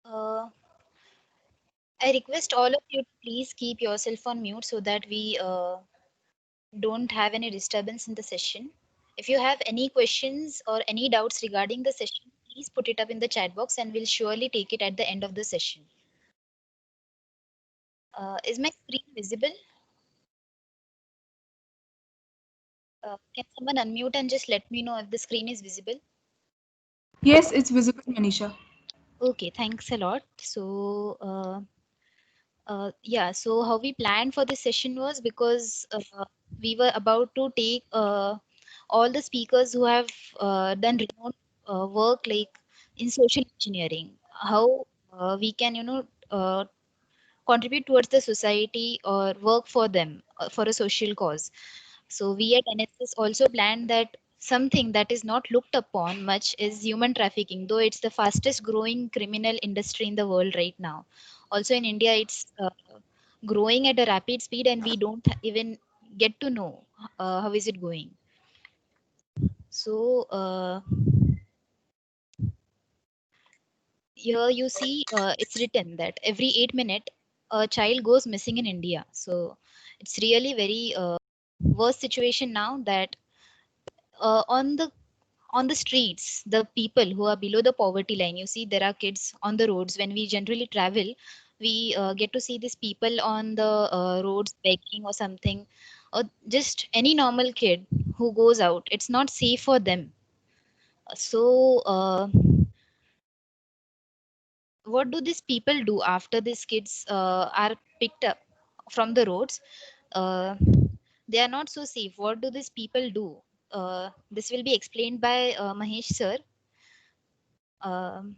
Uh, I request all of you to please keep yourself on mute so that we don't have any disturbance in the session. If you have any questions or any doubts regarding the session, please put it up in the chat box and we'll surely take it at the end of the session. Is my screen visible? Can someone unmute and just let me know if the screen is visible? Yes, it's visible, Manisha. Okay, thanks a lot. Yeah, so how we planned for this session was because we were about to take all the speakers who have done remote work like in social engineering, how we can, contribute towards the society or work for them for a social cause. So we at NSS also planned that something that is not looked upon much is human trafficking, though it's the fastest growing criminal industry in the world right now. Also in India, it's growing at a rapid speed, and we don't even get to know how is it going. So here you see it's written that every 8 minutes a child goes missing in India. So it's really very worse situation now that on the streets, the people who are below the poverty line, you see there are kids on the roads. When we generally travel, we get to see these people on the roads begging or something, or just any normal kid who goes out, it's not safe for them. So what do these people do after these kids are picked up from the roads? uh, they are not so safe. What do these people do? This will be explained by Mahesh sir, um,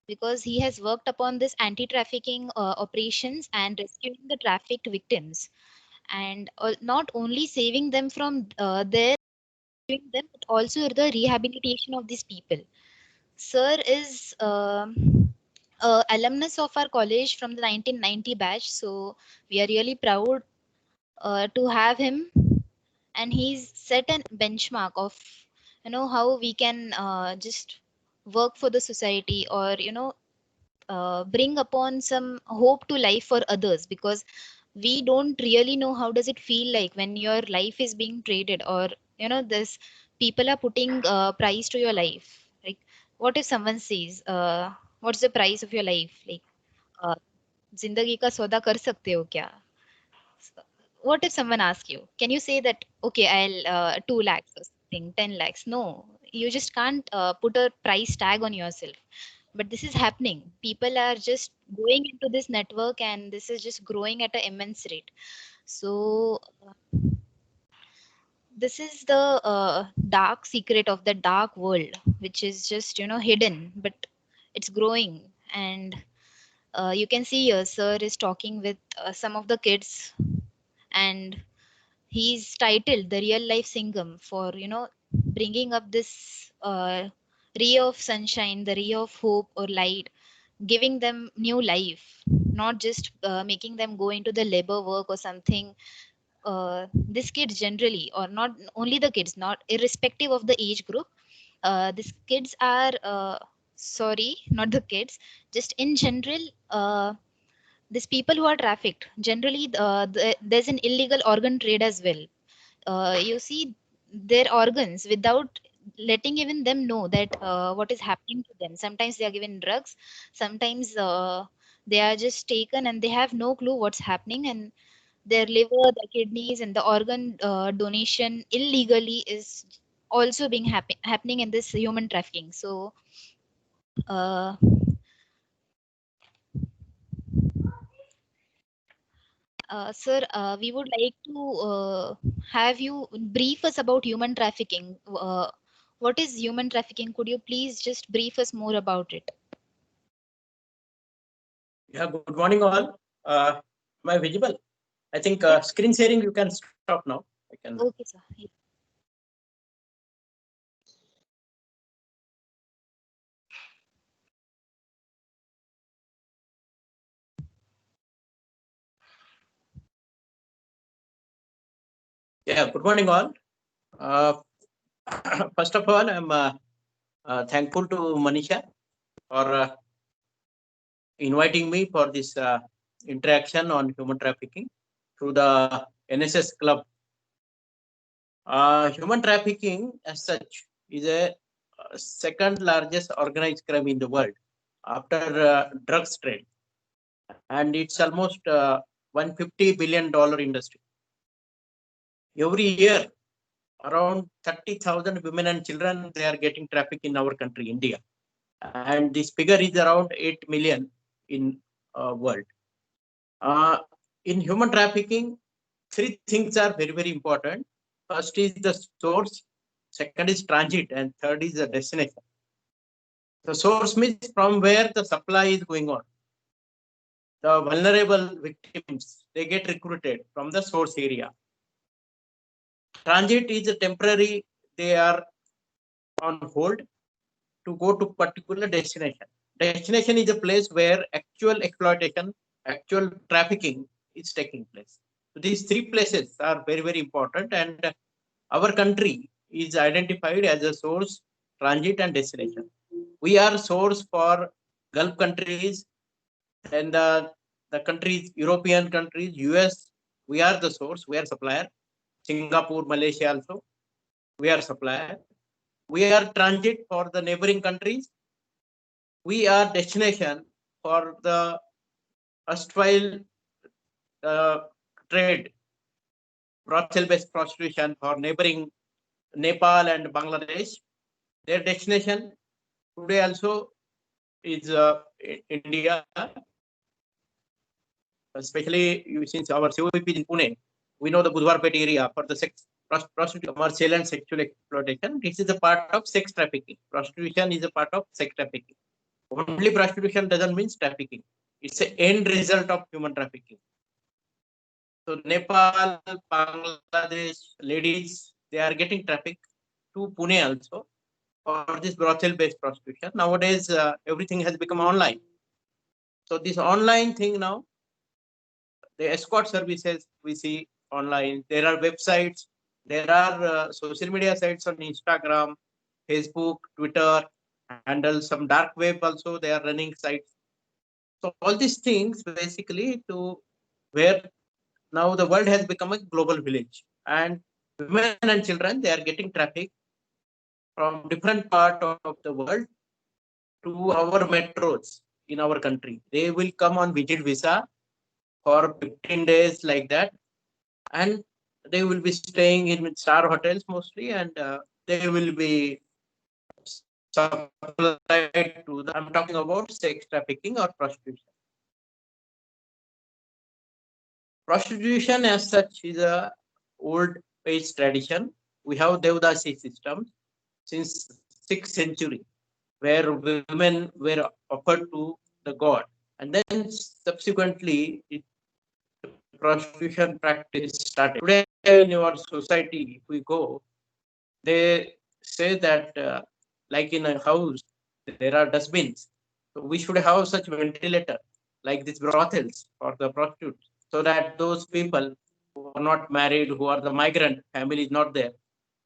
because he has worked upon this anti-trafficking operations and rescuing the trafficked victims, and not only saving them from their rescuing them, but also the rehabilitation of these people. Sir is alumnus of our college from the 1990 batch, so we are really proud to have him, and he's set an benchmark of how we can just work for the society, or bring upon some hope to life for others, because we don't really know how does it feel like when your life is being traded, or this people are putting price to your life. Like, what if someone says, what's the price of your life, like uh, जिंदगी का सौदा कर सकते हो क्या? What if someone asks you, can you say that, okay, I'll 2 lakhs or something, 10 lakhs? No, you just can't put a price tag on yourself. But this is happening. People are just going into this network, and this is just growing at an immense rate. So this is the dark secret of the dark world, which is just hidden, but it's growing. And you can see here sir is talking with some of the kids, and he's titled the real life Singham for bringing up this ray of sunshine, the ray of hope or light, giving them new life, not just making them go into the labor work or something. These kids generally, or not only the kids, not irrespective of the age group, these kids are sorry, not the kids, just in general, these people who are trafficked generally, there's an illegal organ trade as well. You see their organs without letting even them know that what is happening to them. Sometimes they are given drugs, sometimes they are just taken and they have no clue what's happening, and their liver, their kidneys, and the organ donation illegally is also being happening in this human trafficking. So uh, sir, we would like to have you brief us about human trafficking. What is human trafficking? Could you please just brief us more about it? Yeah, good morning, all. Am I visible? I think Yes. screen sharing, you can stop now. I can. Okay, sir. Yeah. Yeah, good morning, all. Uh, First of all, I'm thankful to Manisha for inviting me for this interaction on human trafficking through the NSS Club. Human trafficking, as such, is a second largest organized crime in the world after drugs trade, and it's almost $150 billion industry. Every year, around 30,000 women and children, they are getting trafficked in our country, India. And this figure is around 8 million in world. In human trafficking, three things are very, very important. First is the source, second is transit, and third is the destination. The source means from where the supply is going on. The vulnerable victims, they get recruited from the source area. Transit is a temporary, they are on hold to go to particular destination. Destination is a place where actual exploitation, actual trafficking is taking place. So these three places are very, very important, and our country is identified as a source, transit, and destination. We are source for Gulf countries and the countries, European countries, US. We are the source. We are supplier. Singapore, Malaysia also. We are supplier. We are transit for the neighboring countries. We are destination for the erstwhile trade, brothel-based prostitution for neighboring Nepal and Bangladesh. Their destination today also is India, especially since our COEP is in Pune. We know the Budwarpet area for the sex prostitution, commercial and sexual exploitation. This is a part of sex trafficking. Prostitution is a part of sex trafficking. Only prostitution doesn't mean trafficking. It's an end result of human trafficking. So Nepal, Bangladesh ladies, they are getting trafficked to Pune also for this brothel-based prostitution. Nowadays, everything has become online. So this online thing now, the escort services we see online. There are websites. There are social media sites on Instagram, Facebook, Twitter, and some dark web also. They are running sites. So all these things basically to where now the world has become a global village, and women and children, they are getting trafficked from different part of the world to our metros in our country. They will come on visit visa for 15 days like that, and they will be staying in star hotels mostly, and they will be supplied to the, I'm talking about sex trafficking or prostitution. Prostitution as such is a old age tradition. We have Devdasi system since 6th century, where women were offered to the god, and then subsequently prostitution practice started. Today in our society, if we go, they say that like in a house, there are dustbins. So we should have such ventilator like these brothels for the prostitutes, so that those people who are not married, who are the migrant, family is not there,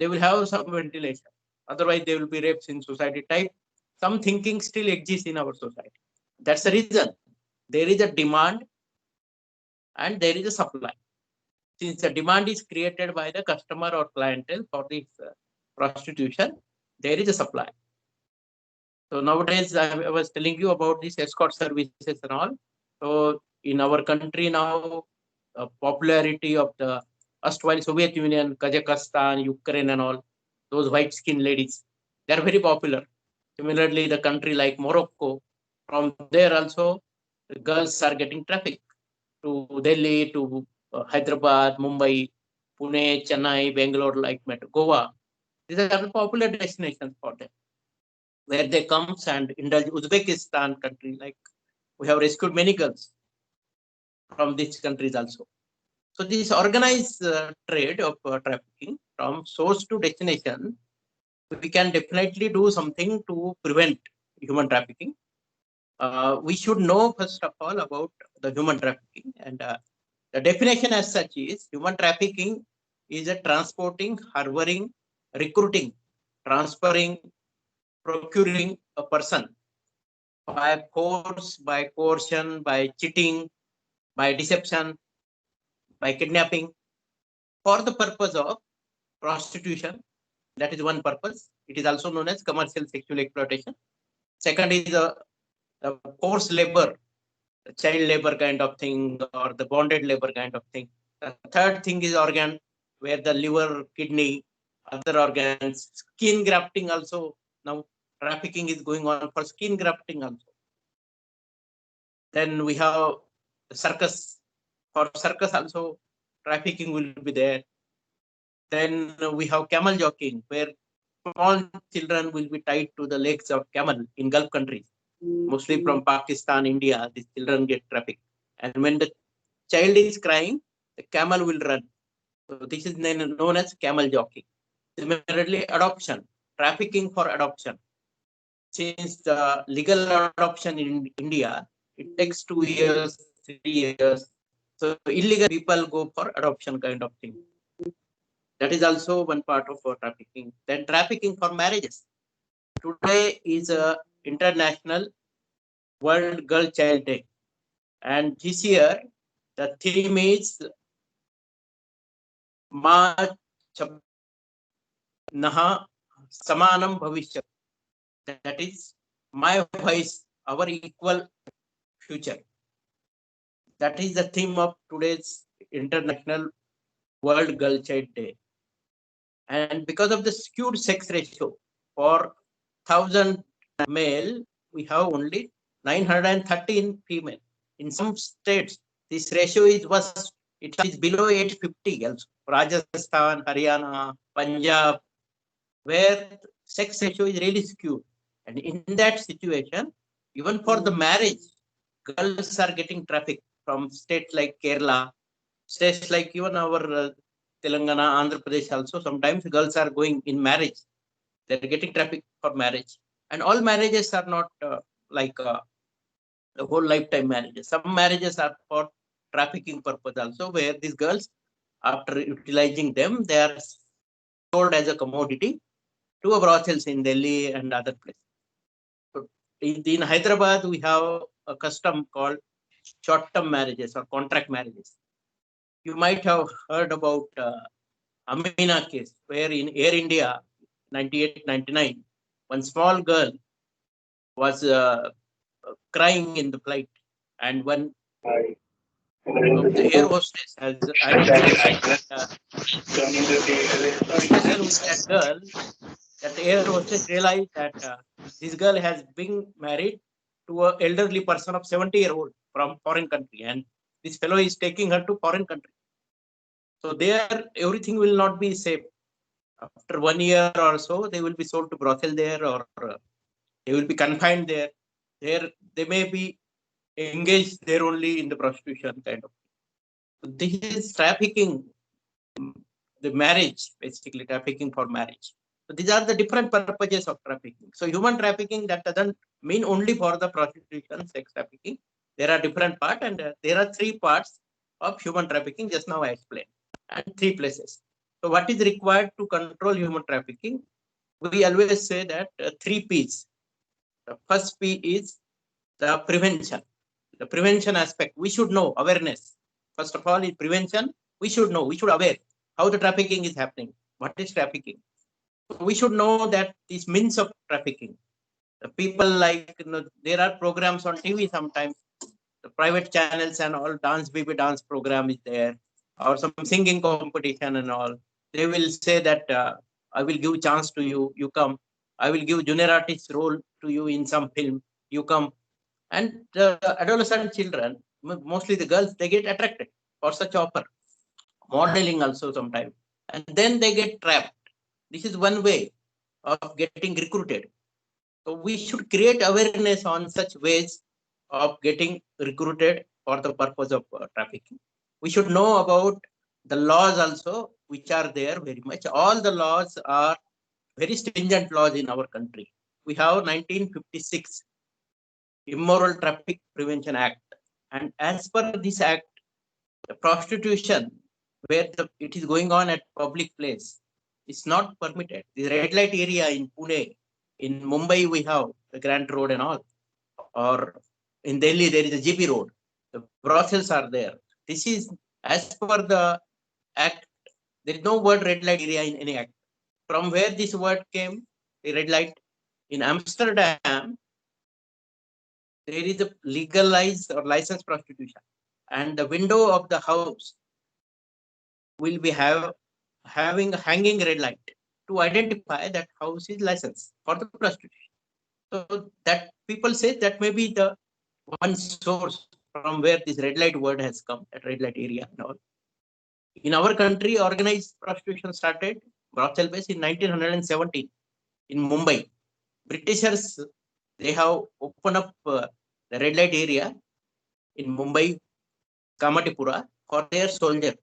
they will have some ventilation. Otherwise, they will be raped in society type. Some thinking still exists in our society. That's the reason. There is a demand and there is a supply. Since the demand is created by the customer or clientele for this prostitution, there is a supply. So nowadays, I was telling you about these escort services and all. So in our country now, popularity of the erstwhile Soviet Union, Kazakhstan, Ukraine and all, those white skinned ladies, they are very popular. Similarly, the country like Morocco, from there also, the girls are getting trafficked to Delhi, to Hyderabad, Mumbai, Pune, Chennai, Bangalore, like Goa. These are the popular destinations for them, where they come and indulge. Uzbekistan country, like we have rescued many girls from these countries also. So this organized trade of trafficking from source to destination, we can definitely do something to prevent human trafficking. We should know first of all about the human trafficking, and the definition as such is human trafficking is a transporting, harboring, recruiting transferring, procuring a person by force, by coercion, by cheating, by deception, by kidnapping, for the purpose of prostitution. That is one purpose. It is also known as commercial sexual exploitation. Second is the forced labor, the child labor kind of thing, or the bonded labor kind of thing. The third thing is organ, where the liver, kidney, other organs, skin grafting also. Now trafficking is going on for skin grafting also. Then we have the circus. For circus also, trafficking will be there. Then we have camel jockeying, where small children will be tied to the legs of camel in Gulf countries, mostly from Pakistan, India. These children get trafficked. And when the child is crying, the camel will run. So this is then known as camel jockey. Similarly, adoption, trafficking for adoption. Since the legal adoption in India, it takes 2 years, 3 years. So illegal people go for adoption kind of thing. That is also one part of trafficking. Then trafficking for marriages. Today is a International World Girl Child Day. And this year, the theme is Ma Naha Samanam Bhavishyat. That is my voice, our equal future. That is the theme of today's International World Girl Child Day. And because of the skewed sex ratio, for 1,000 male, we have only 913 female. In some states, this ratio is worse. It is below 850 also. Rajasthan, Haryana, Punjab, where sex ratio is really skewed. And in that situation, even for the marriage, girls are getting trafficked from states like Kerala, states like even our Telengana, Andhra Pradesh also. Sometimes girls are going in marriage. They're getting trafficked for marriage. And all marriages are not like the whole lifetime marriages. Some marriages are for trafficking purpose also, where these girls, after utilizing them, they are sold as a commodity to a brothels in Delhi and other places. So in Hyderabad, we have a custom called short-term marriages or contract marriages. You might have heard about Amina case, where in Air India, 98-99, one small girl was crying in the flight, and one of the air hostess has identified discussion with that girl. That air hostess realized that this girl has been married to an elderly person of 70-year-old from foreign country, and this fellow is taking her to foreign country. So there, everything will not be safe. After 1 year or so, they will be sold to brothel there, or they will be confined there. There, they may be engaged there only in the prostitution kind of. So this is trafficking, the marriage, basically trafficking for marriage. So these are the different purposes of trafficking. So human trafficking, that doesn't mean only for the prostitution, sex trafficking. There are different parts, and there are 3 parts of human trafficking. Just now I explained, and 3 places. So what is required to control human trafficking? We always say that 3 P's. The first P is the prevention. The prevention aspect. We should know awareness. First of all, is prevention. We should know. We should aware how the trafficking is happening. What is trafficking? We should know that these means of trafficking. The people like, there are programs on TV sometimes, the private channels and all, dance baby dance program is there, or some singing competition and all. They will say that I will give chance to you, you come. I will give junior artist role to you in some film, you come. And the adolescent children, mostly the girls, they get attracted for such offer. Modeling also sometimes. And then they get trapped. This is one way of getting recruited. So we should create awareness on such ways of getting recruited for the purpose of trafficking. We should know about the laws also, which are there very much. All the laws are very stringent laws in our country. We have 1956 Immoral Traffic Prevention Act. And as per this act, the prostitution, where it is going on at public place, It's not permitted. The red light area in Pune, in Mumbai, we have the Grand Road and all, or in Delhi, there is a GB Road. The brothels are there. This is as per the act. There is no word red light area in any act. From where this word came, the red light in Amsterdam, there is a legalized or licensed prostitution, and the window of the house will be having a hanging red light to identify that house is licensed for the prostitution. So that people say that may be the one source from where this red light word has come, that red light area and all. In our country, organized prostitution started brothel base in 1917 in Mumbai. Britishers, they have opened up the red light area in Mumbai, Kamatipura for their soldiers.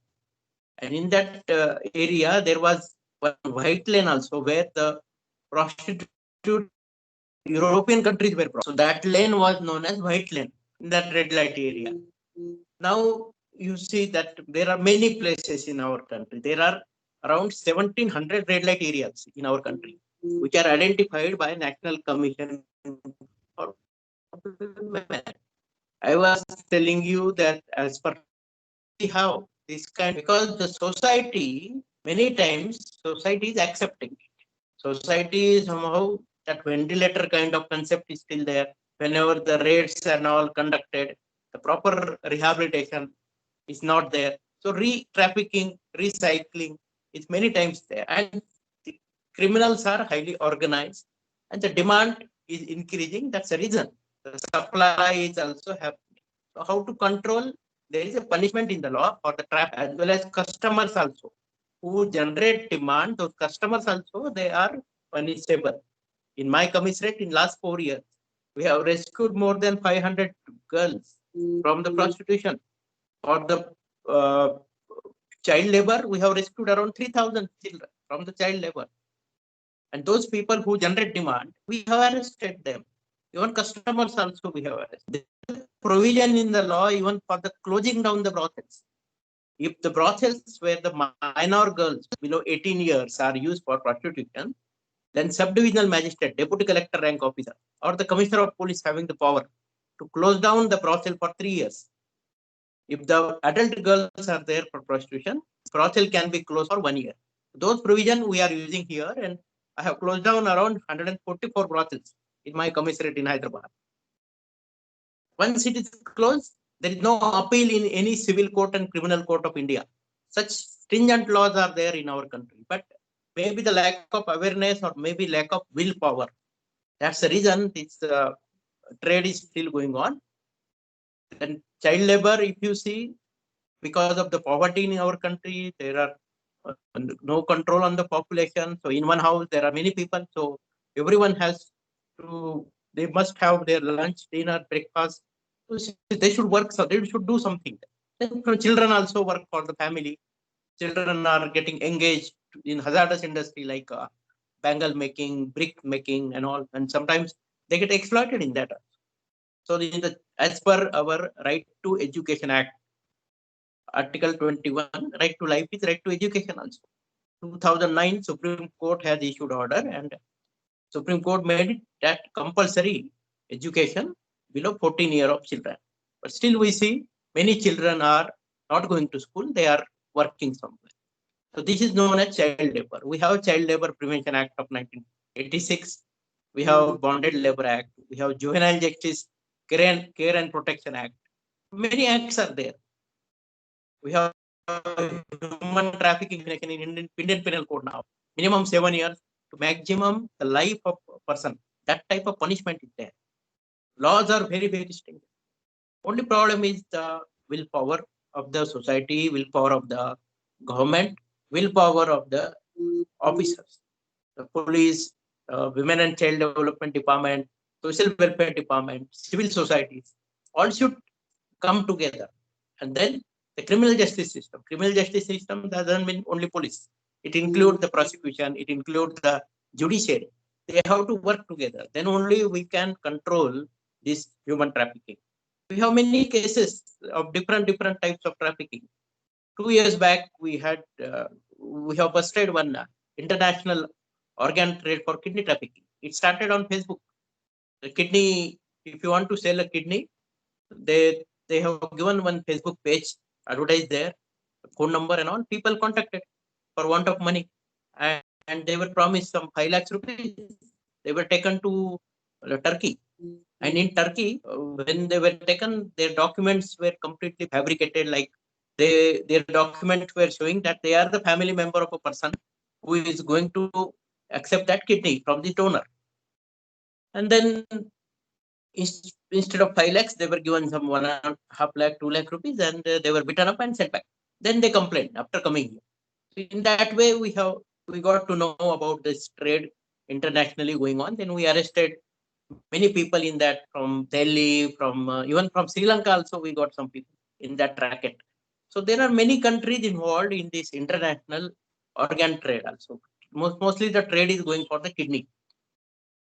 And in that area, there was one white lane also where the prostitutes European countries were brought. So that lane was known as white lane in that red light area. Now you see that there are many places in our country. There are around 1700 red light areas in our country, which are identified by National Commission for Women. I was telling you that as per how this kind, because the society, many times society is accepting. Society somehow, that ventilator kind of concept is still there. Whenever the raids are all conducted, the proper rehabilitation is not there. So re-trafficking, recycling is many times there. And the criminals are highly organized and the demand is increasing. That's the reason. The supply is also happening. So how to control? There is a punishment in the law for the trap as well as customers also who generate demand. Those customers also, they are punishable. In my commissariat in last 4 years, we have rescued more than 500 girls from the prostitution. For the uh, child labor, we have rescued around 3,000 children from the child labor. And those people who generate demand, we have arrested them. Even customers also we have arrested. There is provision in the law even for the closing down the brothels. If the brothels where the minor girls below 18 years are used for prostitution, then subdivisional magistrate, deputy collector rank officer, or the commissioner of police having the power to close down the brothel for 3 years. If the adult girls are there for prostitution, brothel can be closed for 1 year. Those provision we are using here, and I have closed down around 144 brothels in my commissariat in Hyderabad. Once it is closed, there is no appeal in any civil court and criminal court of India. Such stringent laws are there in our country, but maybe the lack of awareness or maybe lack of willpower. That's the reason this trade is still going on. And child labor, if you see, because of the poverty in our country, there are no control on the population. So in one house, there are many people. So everyone has to, they must have their lunch, dinner, breakfast. So they should work, so they should do something. Then children also work for the family. Children are getting engaged in hazardous industry like bangle making, brick making, and all. And sometimes they get exploited in that. So in the, as per our Right to Education Act, Article 21, right to life is right to education also. 2009, Supreme Court has issued order, and Supreme Court made it that compulsory education below 14 years of children. But still we see many children are not going to school, they are working somewhere. So this is known as child labor. We have Child Labor Prevention Act of 1986. We have Bonded Labor Act. We have Juvenile Justice Care and Protection Act. Many acts are there. We have human trafficking in Indian Penal Code now. Minimum 7 years to maximum the life of a person. That type of punishment is there. Laws are very, very strict. Only problem is the willpower of the society, willpower of the government, willpower of the officers, the police, women and child development department, social welfare department, civil societies, all should come together. And then the criminal justice system. Criminal justice system doesn't mean only police. It includes the prosecution, it includes the judiciary. They have to work together. Then only we can control this human trafficking. We have many cases of different types of trafficking. 2 years back, we have busted one international organ trade for kidney trafficking. It started on Facebook. The kidney, if you want to sell a kidney, they have given one Facebook page, advertised there, phone number and all. People contacted for want of money, and they were promised some 5 lakhs rupees. They were taken to Turkey, and in Turkey, when they were taken, their documents were completely fabricated. Like their documents were showing that they are the family member of a person who is going to accept that kidney from the donor. And then instead of 5 lakhs, they were given some 1.5 lakh, 2 lakh rupees, and they were beaten up and sent back. Then they complained after coming here. So in that way, we got to know about this trade internationally going on. Then we arrested many people in that from Delhi, from even from Sri Lanka also we got some people in that racket. So there are many countries involved in this international organ trade also. Mostly the trade is going for the kidney.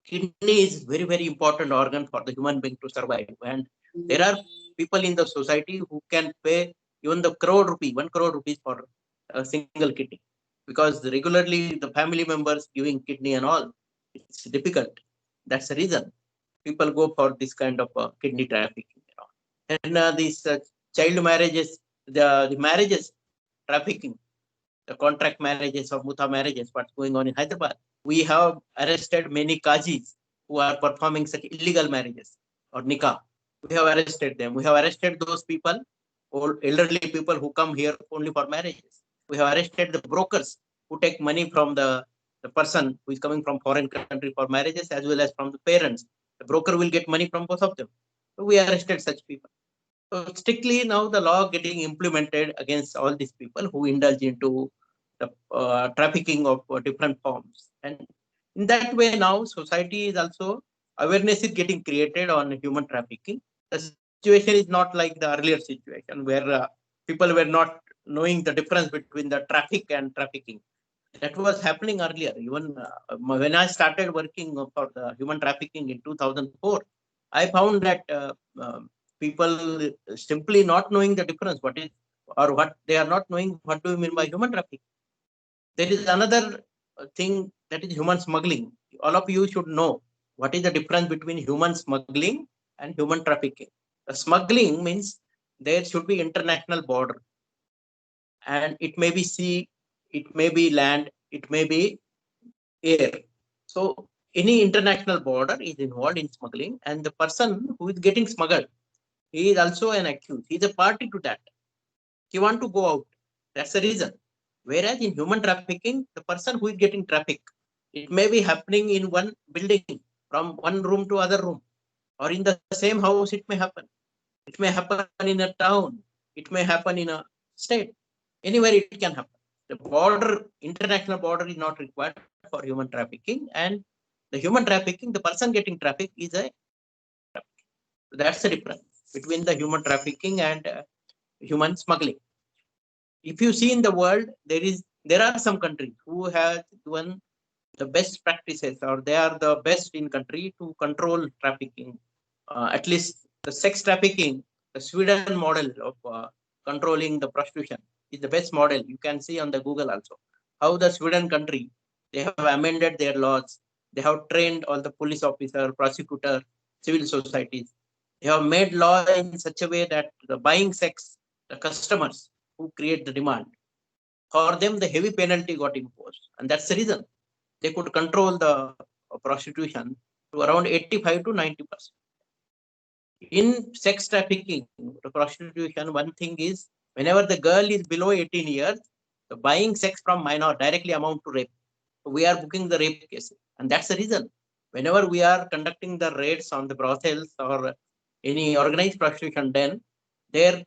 Kidney is very, very important organ for the human being to survive. And there are people in the society who can pay even the crore rupee, 1 crore rupees for a single kidney. Because regularly the family members giving kidney and all, it's difficult. That's the reason people go for this kind of kidney trafficking. And these child marriages, the marriages trafficking, the contract marriages or mutha marriages, what's going on in Hyderabad. We have arrested many Kajis who are performing such illegal marriages or nikah. We have arrested them. We have arrested those people, old elderly people who come here only for marriages. We have arrested the brokers who take money from the person who is coming from foreign country for marriages, as well as from the parents. The broker will get money from both of them. So we arrested such people. So strictly now the law getting implemented against all these people who indulge into the trafficking of different forms. And in that way now society is also, awareness is getting created on human trafficking. The situation is not like the earlier situation where people were not knowing the difference between the traffic and trafficking. That was happening earlier. Even when I started working for the human trafficking in 2004, I found that people simply not knowing the difference, what is, or what they are not knowing, what do you mean by human trafficking. There is another thing, that is human smuggling. All of you should know what is the difference between human smuggling and human trafficking. The smuggling means there should be international border, and it may be sea, it may be land, it may be air. So any international border is involved in smuggling, and the person who is getting smuggled, he is also an accused. He is a party to that. He want to go out. That's the reason. Whereas in human trafficking, the person who is getting trafficked, it may be happening in one building, from one room to other room, or in the same house it may happen. It may happen in a town. It may happen in a state. Anywhere it can happen. The border, international border is not required for human trafficking, and the human trafficking, the person getting trafficked is a trafficking. So that's the difference between the human trafficking and human smuggling. If you see in the world, there are some countries who have given the best practices, or they are the best in country to control trafficking. At least the sex trafficking, the Sweden model of controlling the prostitution is the best model. You can see on the Google also how the Sweden country, they have amended their laws. They have trained all the police officer, prosecutor, civil societies. They have made law in such a way that the buying sex, the customers who create the demand, for them the heavy penalty got imposed, and that's the reason they could control the prostitution to around 85 to 90%. In sex trafficking, the prostitution, one thing is, whenever the girl is below 18 years, the buying sex from minor directly amount to rape. So we are booking the rape cases, and that's the reason. Whenever we are conducting the raids on the brothels or any organized prostitution, then their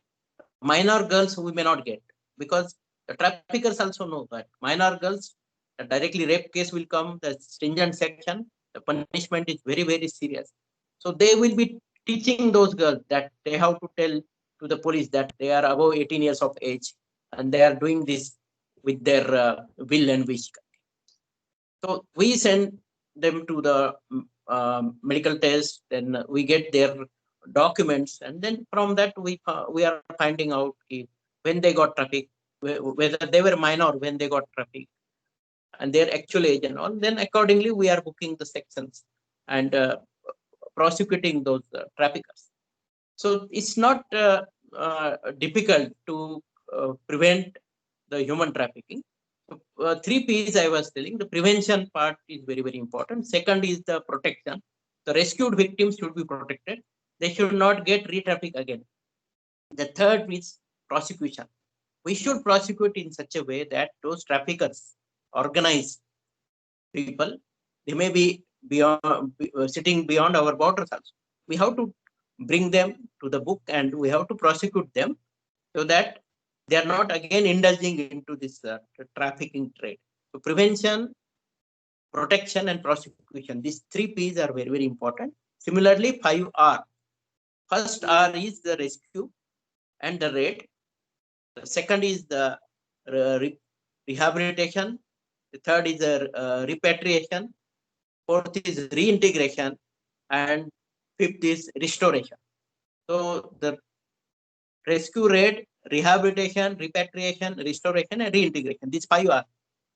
minor girls we may not get, because the traffickers also know that minor girls, the directly rape case will come, the stringent section, the punishment is very, very serious. So they will be teaching those girls that they have to tell to the police that they are above 18 years of age, and they are doing this with their will and wish. So we send them to the medical test, then we get their documents, and then from that we are finding out if, when they got trafficked, whether they were minor when they got trafficked, and their actual age and all, then accordingly we are booking the sections and prosecuting those traffickers. So it's not difficult to prevent the human trafficking. Three P's I was telling. The prevention part is very, very important. Second is the protection. The rescued victims should be protected. They should not get re-trafficked again. The third is prosecution. We should prosecute in such a way that those traffickers, organized people, they may be beyond sitting beyond our borders also. We have to bring them to the book and we have to prosecute them so that they are not again indulging into this trafficking trade. So prevention, protection, and prosecution. These three P's are very, very important. Similarly, 5R. First R is the rescue and the raid. The second is the rehabilitation. The third is the repatriation. Fourth is reintegration. And fifth is restoration. So the rescue, raid, rehabilitation, repatriation, restoration, and reintegration. These 5R.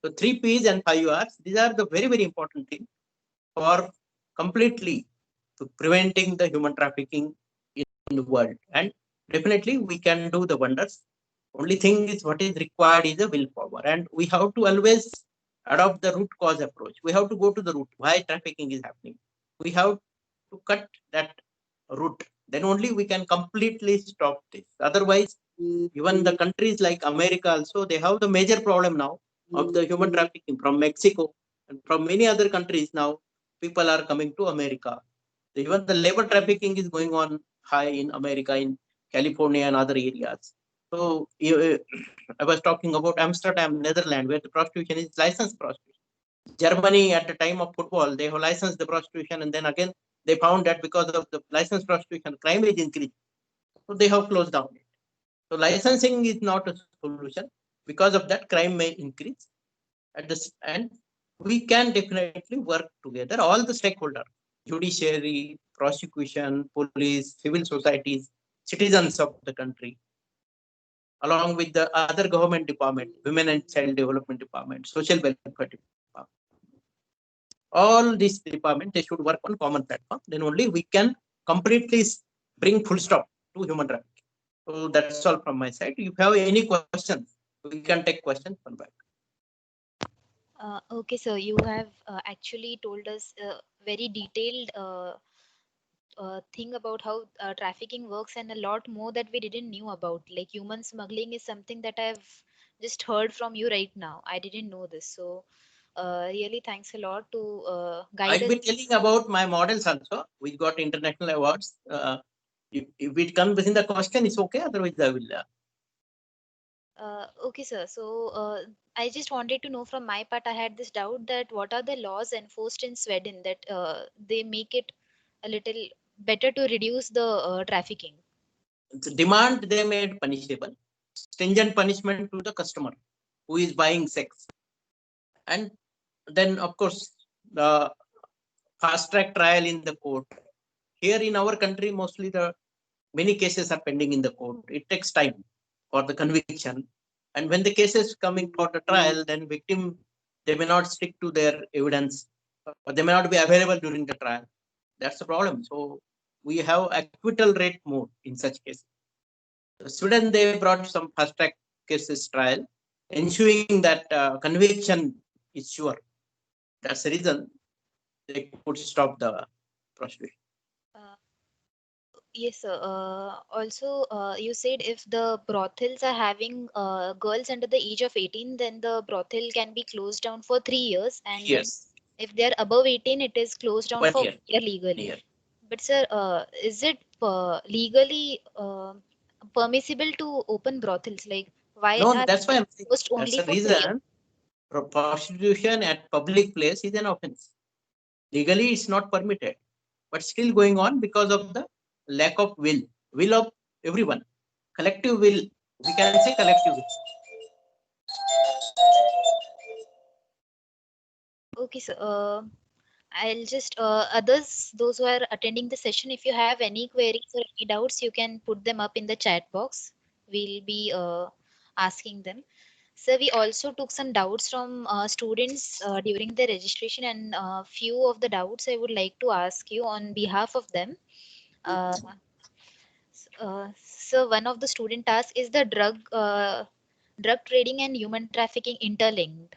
So 3 P's and 5R's, these are the very, very important things for completely to preventing the human trafficking in the world. And definitely we can do the wonders. Only thing is what is required is a willpower. And we have to always adopt the root cause approach. We have to go to the root, why trafficking is happening. We have to cut that root. Then only we can completely stop this. Otherwise, even the countries like America also, they have the major problem now of the human trafficking from Mexico and from many other countries now. People are coming to America. Even the labor trafficking is going on high in America, in California and other areas. So I was talking about Amsterdam, Netherlands, where the prostitution is licensed prostitution. Germany, at the time of football, they have licensed the prostitution, and then again they found that because of the licensed prostitution, crime is increased. So they have closed down it. So licensing is not a solution. Because of that, crime may increase. At this, and we can definitely work together, all the stakeholders, judiciary, prosecution, police, civil societies, citizens of the country, along with the other government department, women and child development department, social welfare department. All these departments, they should work on common platform. Then only we can completely bring full stop to human trafficking. So that's all from my side. If you have any questions, we can take questions from back. Okay, sir, you have actually told us a very detailed thing about how trafficking works and a lot more that we didn't knew about. Like human smuggling is something that I've just heard from you right now. I didn't know this. So really thanks a lot to guide I'll us. be telling about my models also. We got international awards. If it comes within the question, it's okay. Otherwise, I will. Okay, sir. So I just wanted to know from my part, I had this doubt that what are the laws enforced in Sweden that they make it a little better to reduce the trafficking? The demand they made punishable, stringent punishment to the customer who is buying sex, and then of course the fast track trial in the court. Here in our country, mostly the many cases are pending in the court. It takes time for the conviction, and when the case is coming for the trial, then victim, they may not stick to their evidence, or they may not be available during the trial. That's the problem. So we have acquittal rate more in such cases. Sweden, they brought some fast track cases trial, ensuring that conviction is sure. That's the reason they could stop the prostitution. Uh, Yes, sir. Also, you said if the brothels are having girls under the age of 18, then the brothel can be closed down for 3 years. And then Yes, if they're above 18, it is closed down 1 for year. 1 year legally. Year. But, sir, is it legally permissible to open brothels? Like, why No, are that's why they I'm saying. closed That's only the for 3 years? reason prostitution at public place is an offense. Legally, it's not permitted, but still going on because of the lack of will of everyone, collective will. We can say collective will. Okay, sir. I'll just those who are attending the session, if you have any queries or any doubts, you can put them up in the chat box. We'll be asking them. So we also took some doubts from students during the registration, and few of the doubts I would like to ask you on behalf of them. Uh, so one of the student asks, is the drug trading and human trafficking interlinked?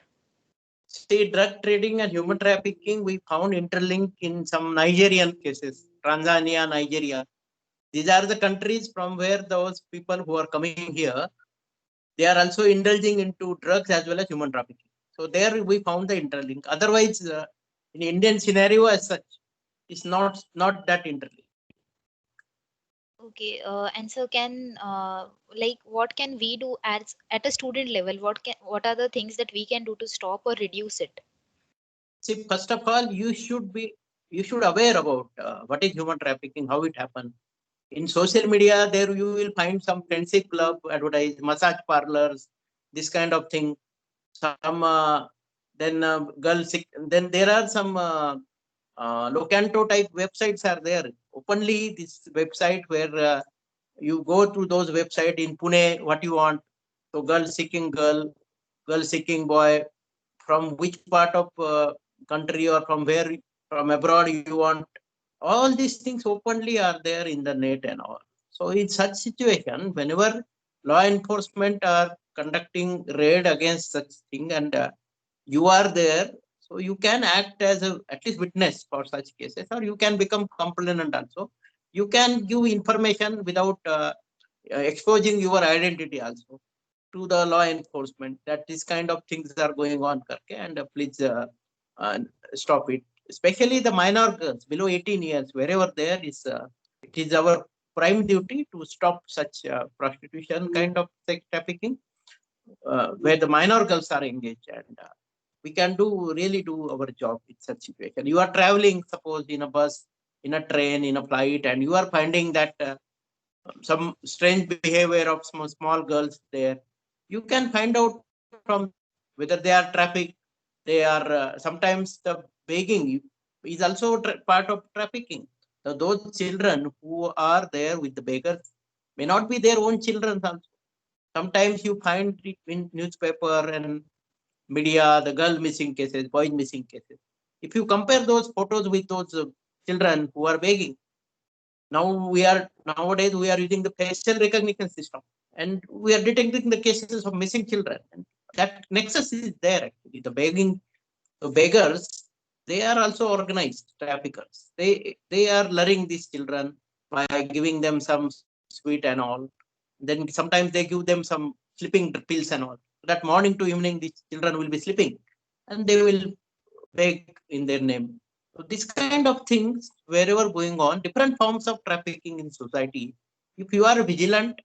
See, drug trading and human trafficking, we found interlinked in some Nigerian cases, Tanzania, Nigeria. These are the countries from where those people who are coming here, they are also indulging into drugs as well as human trafficking. So there we found the interlink. Otherwise, in Indian scenario as such, it's not that interlink. Okay, and so can like what can we do at a student level? What are the things that we can do to stop or reduce it? See, first of all, you should aware about what is human trafficking, how it happens. In social media, there you will find some friendship club advertise, massage parlors, this kind of thing. Some then girls. Then there are some Locanto type websites are there. Openly, this website where you go through those website in Pune, what you want. So girl seeking boy, from which part of country or from where, from abroad you want. All these things openly are there in the net and all. So in such situation, whenever law enforcement are conducting raid against such thing, and you are there, so you can act as a at least witness for such cases, or you can become complainant also. You can give information without exposing your identity also to the law enforcement that this kind of things are going on karke, and please uh, stop it, especially the minor girls below 18 years wherever there is it is our prime duty to stop such prostitution kind of sex trafficking where the minor girls are engaged, and we can really do our job in such situation. You are traveling, suppose in a bus, in a train, in a flight, and you are finding that some strange behavior of small girls there. You can find out from them whether they are trafficked. They are sometimes the begging is also part of trafficking. So those children who are there with the beggars may not be their own children also. Sometimes you find it in newspaper and media, the girl missing cases, boys missing cases. If you compare those photos with those children who are begging, now we are nowadays we are using the facial recognition system, and we are detecting the cases of missing children. And that nexus is there actually. The beggars, they are also organized traffickers. They are luring these children by giving them some sweet and all. Then sometimes they give them some sleeping pills and all. That morning to evening, these children will be sleeping, and they will beg in their name. So this kind of things wherever going on, different forms of trafficking in society. If you are vigilant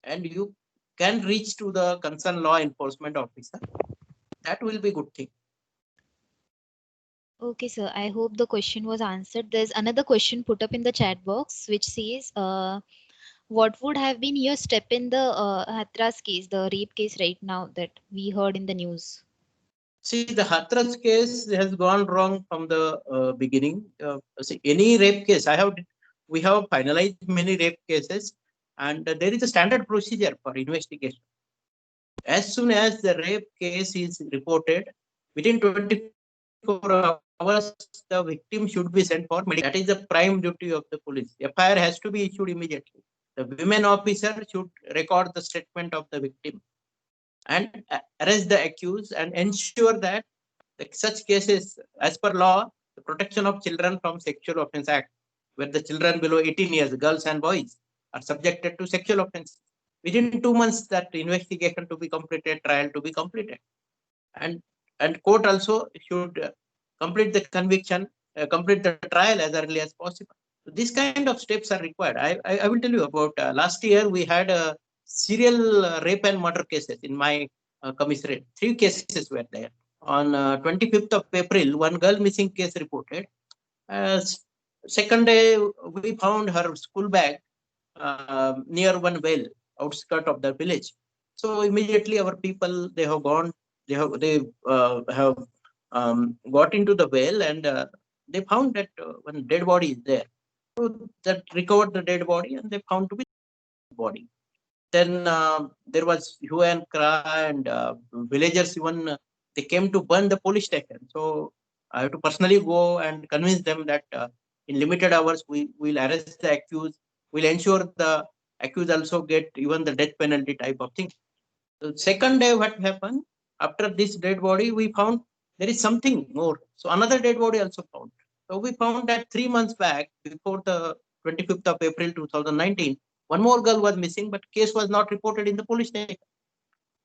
and you can reach to the concerned law enforcement officer, that will be good thing. Okay, sir. I hope the question was answered. There's another question put up in the chat box which says, what would have been your step in the Hathras case, the rape case right now that we heard in the news? See, the Hathras case has gone wrong from the beginning. See, any rape case, we have finalized many rape cases, and there is a standard procedure for investigation. As soon as the rape case is reported, within 24 hours, the victim should be sent for medical examination. That is the prime duty of the police. FIR has to be issued immediately. The women officer should record the statement of the victim and arrest the accused and ensure that such cases, as per law, the Protection of Children from Sexual Offence Act, where the children below 18 years, girls and boys, are subjected to sexual offence. Within 2 months, that investigation to be completed, trial to be completed, and court also should complete the conviction, complete the trial as early as possible. So these kind of steps are required. I will tell you about last year we had serial rape and murder cases in my commissariat. 3 cases were there. On 25th of April, one girl missing case reported. Uh, Second day, we found her school bag near one well, outskirt of the village. So immediately our people, they have gone, they have got into the well, and they found that one dead body is there. So that recovered the dead body, and they found to be body. Then there was hue and cry, and villagers even they came to burn the police station. So I have to personally go and convince them that in limited hours we will arrest the accused. We'll ensure the accused also get even the death penalty type of thing. The second day, what happened after this dead body, we found there is something more. So another dead body also found. So we found that 3 months back, before the 25th of April 2019, one more girl was missing, but case was not reported in the police station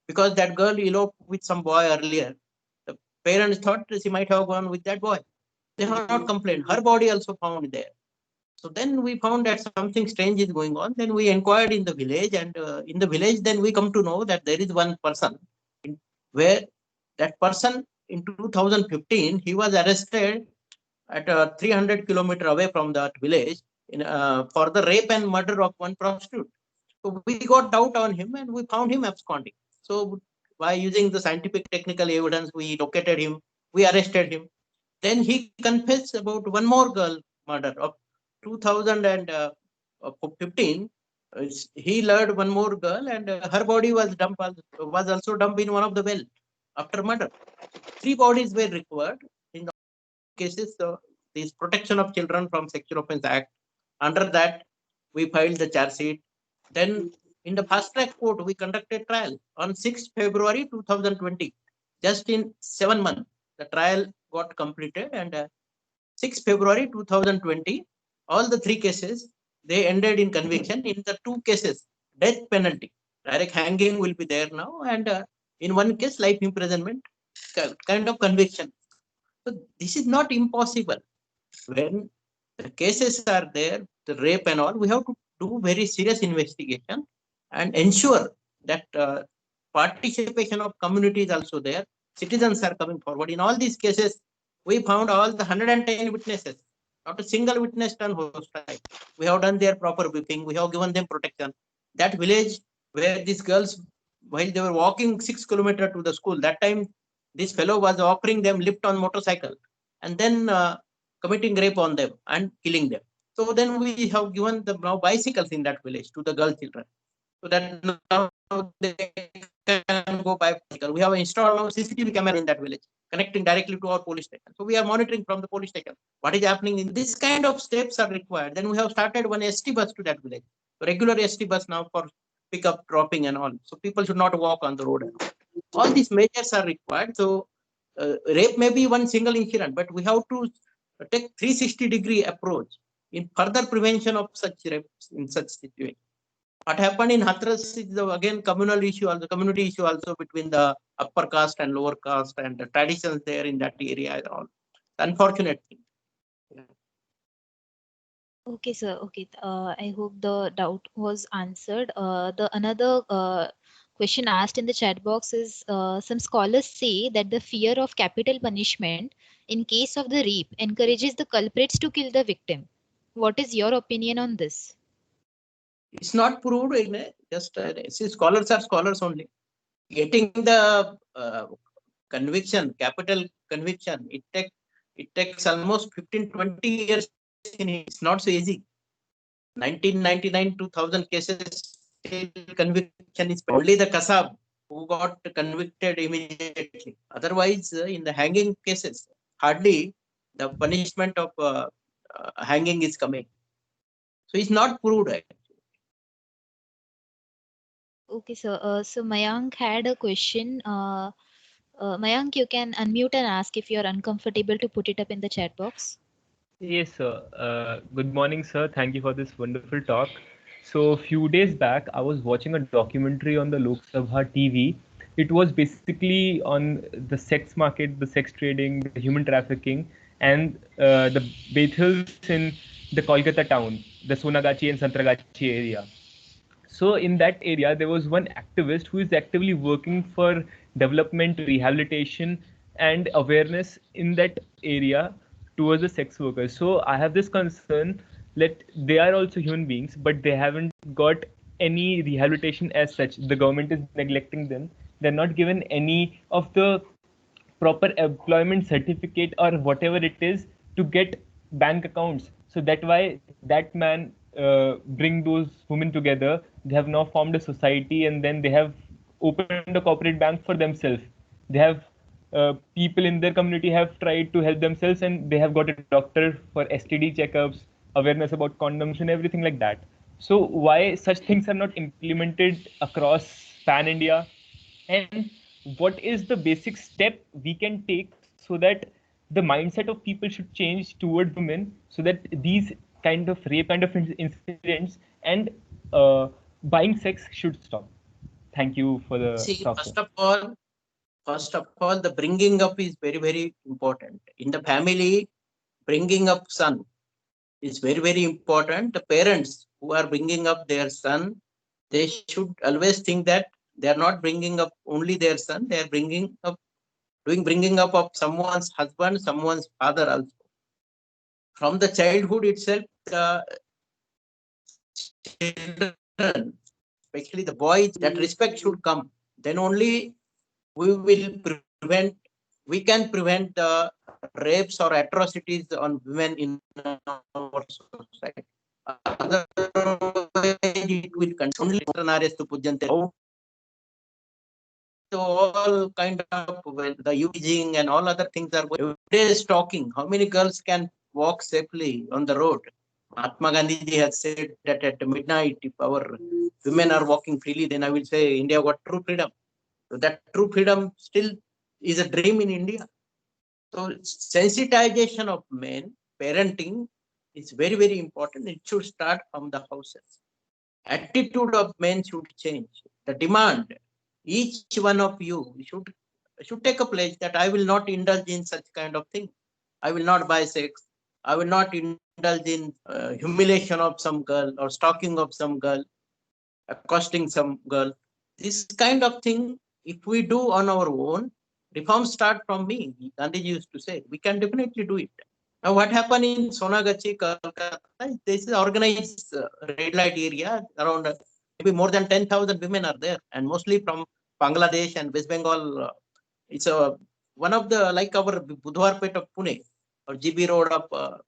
because that girl eloped with some boy earlier. The parents thought she might have gone with that boy. They have not complained. Her body also found there. So then we found that something strange is going on. Then we inquired in the village, and in the village, then we come to know that there is one person where that person in 2015 he was arrested at 300 kilometers away from that village for the rape and murder of one prostitute. So we got doubt on him and we found him absconding. So by using the scientific technical evidence, we located him, we arrested him. Then he confessed about one more girl murder of 2015. He lured one more girl, and her body was also dumped in one of the well after murder. Three bodies were recovered in the cases. This Protection of Children from Sexual Offence Act. Under that, we filed the charge sheet. Then in the fast track court, we conducted trial on 6th February 2020. Just in 7 months, the trial got completed, and 6 February 2020, all the three cases, they ended in conviction. In the two cases, death penalty, direct hanging will be there now, and in one case, life imprisonment kind of conviction. So this is not impossible. When the cases are there, the rape and all, we have to do very serious investigation and ensure that participation of community is also there. Citizens are coming forward. In all these cases, we found all the 110 witnesses. Not a single witness turned hostile. We have done their proper briefing. We have given them protection. That village where these girls, while they were walking 6 kilometers to the school, that time this fellow was offering them lift on motorcycle and then committing rape on them and killing them. So then we have given the now bicycles in that village to the girl children, so that now they can go by bicycle. We have installed now CCTV camera in that village, connecting directly to our police station. So we are monitoring from the police station what is happening. In this kind of steps are required. Then we have started one ST bus to that village, regular ST bus now for pickup, dropping, and all. So people should not walk on the road. All these measures are required. So rape may be one single incident, but we have to take 360-degree approach in further prevention of such rapes in such situation. What happened in Hathras is again communal issue, also community issue also between the upper caste and lower caste and the traditions there in that area and all. Unfortunate thing. Okay, sir. Okay. I hope the doubt was answered. The another question asked in the chat box is some scholars say that the fear of capital punishment in case of the rape encourages the culprits to kill the victim. What is your opinion on this? It's not proved. Just see, scholars are scholars only. Getting the conviction, capital conviction, it takes almost 15-20 years. It's not so easy. 1999, 2000 cases still conviction is only the Kasab who got convicted immediately. Otherwise, in the hanging cases, hardly the punishment of hanging is coming. So it's not proved. Okay, sir. So Mayank had a question. Mayank, you can unmute and ask if you're uncomfortable to put it up in the chat box. Yes, sir. Good morning, sir. Thank you for this wonderful talk. So, a few days back, I was watching a documentary on the Lok Sabha TV. It was basically on the sex market, the sex trading, the human trafficking, and the brothels in the Kolkata town, the Sonagachi and Santragachi area. So in that area, there was one activist who is actively working for development, rehabilitation, and awareness in that area towards the sex workers. So I have this concern that they are also human beings, but they haven't got any rehabilitation as such. The government is neglecting them. They're not given any of the proper employment certificate or whatever it is to get bank accounts. So that why that man bring those women together. They have now formed a society, and then they have opened a corporate bank for themselves. They have people in their community have tried to help themselves, and they have got a doctor for STD checkups, awareness about condoms, and everything like that. So why such things are not implemented across pan India? And what is the basic step we can take so that the mindset of people should change toward women, so that these kind of rape kind of incidents and buying sex should stop? Thank you for the See, talk, sir. first of all, the bringing up is very, very important. In the family, bringing up son is very, very important. The parents who are bringing up their son, they should always think that they are not bringing up only their son, they are bringing up of someone's husband, someone's father also. From the childhood itself, the children, especially the boys, that respect should come. Then only we will prevent, we can prevent the rapes or atrocities on women in our society. Otherwise, it will continue. So all kind of, well, the using and all other things are going. Every day is talking. How many girls can walk safely on the road? Mahatma Gandhi ji has said that at midnight, if our women are walking freely, then I will say India got true freedom. So that true freedom still is a dream in India. So sensitization of men, parenting is very, very important. It should start from the houses. Attitude of men should change. The demand, each one of you should take a pledge that I will not indulge in such kind of thing. I will not buy sex. I will not indulge in humiliation of some girl or stalking of some girl, accosting some girl. This kind of thing, if we do on our own, reforms start from me. Gandhi used to say, we can definitely do it. Now, what happened in Sonagachi, Kolkata? This is organized red light area. Around maybe more than 10,000 women are there, and mostly from Bangladesh and West Bengal. It's one of the, like our Budhwarpet of Pune or GB Road of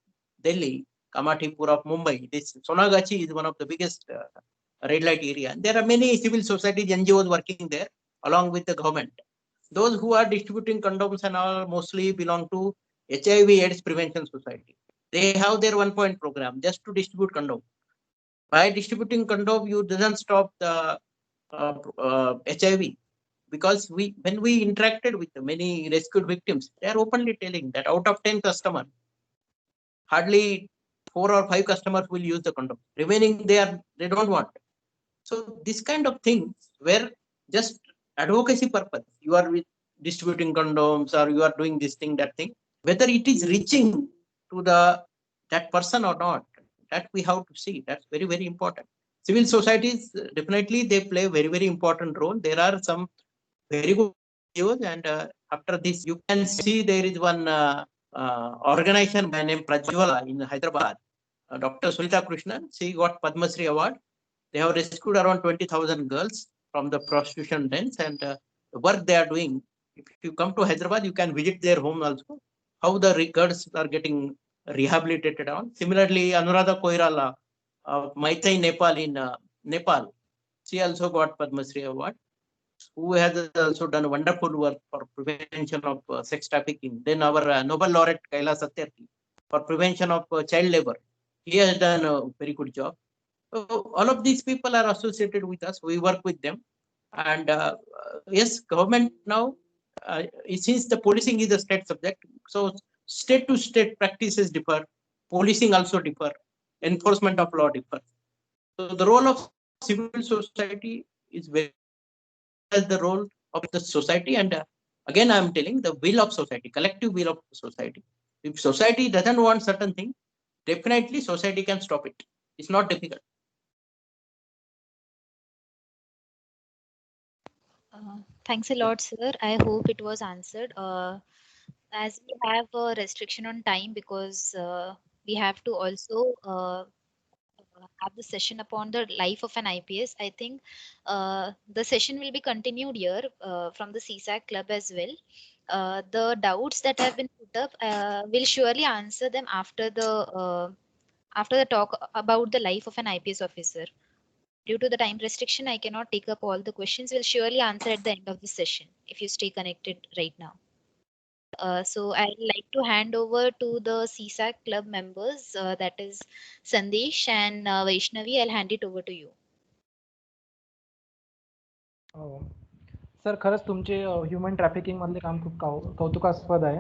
Delhi, Kamathipur of Mumbai. This Sonagachi is one of the biggest red light area. And there are many civil societies, NGOs working there along with the government. Those who are distributing condoms and all mostly belong to HIV/AIDS Prevention Society. They have their 1 point program just to distribute condom. By distributing condom, you doesn't stop the HIV, because when we interacted with many rescued victims, they are openly telling that out of 10 customers, hardly 4 or 5 customers will use the condom. Remaining, they don't want. So this kind of things where just advocacy purpose, you are distributing condoms or you are doing this thing, that thing, whether it is reaching to that person or not, that we have to see. That's very, very important. Civil societies, definitely they play a very, very important role. There are some very good NGOs, and after this, you can see there is one organization by name Prajwala in Hyderabad. Dr. Sunita Krishnan, she got Padma Shri Award. They have rescued around 20,000 girls from the prostitution dens, and the work they are doing. If you come to Hyderabad, you can visit their home also. How the girls are getting rehabilitated on. Similarly, Anuradha Koirala of Maitai, Nepal in Nepal, she also got Padma Shri Award, who has also done wonderful work for prevention of sex trafficking. Then our Nobel laureate Kailash Satyarthi for prevention of child labor. He has done a very good job. So all of these people are associated with us. We work with them, and yes, government now, since the policing is a state subject, so state to state practices differ, policing also differ, enforcement of law differ. So the role of civil society is very as the role of the society, and again I am telling the will of society, collective will of society. If society doesn't want certain thing, definitely society can stop it. It's not difficult. Thanks a lot, sir. I hope it was answered. As we have a restriction on time, because we have to also have the session upon the life of an IPS. I think the session will be continued here from the CSAC club as well. The doubts that have been put up, will surely answer them after the after the talk about the life of an IPS officer. Due to the time restriction, I cannot take up all the questions. We'll surely answer at the end of the session if you stay connected right now. So I'd like to hand over to the CSAC club members, that is Sandesh and Vaishnavi. I'll hand it over to you. Sir खरंच तुमचे human trafficking मधले काम खूप कौतुकास्पद आहे.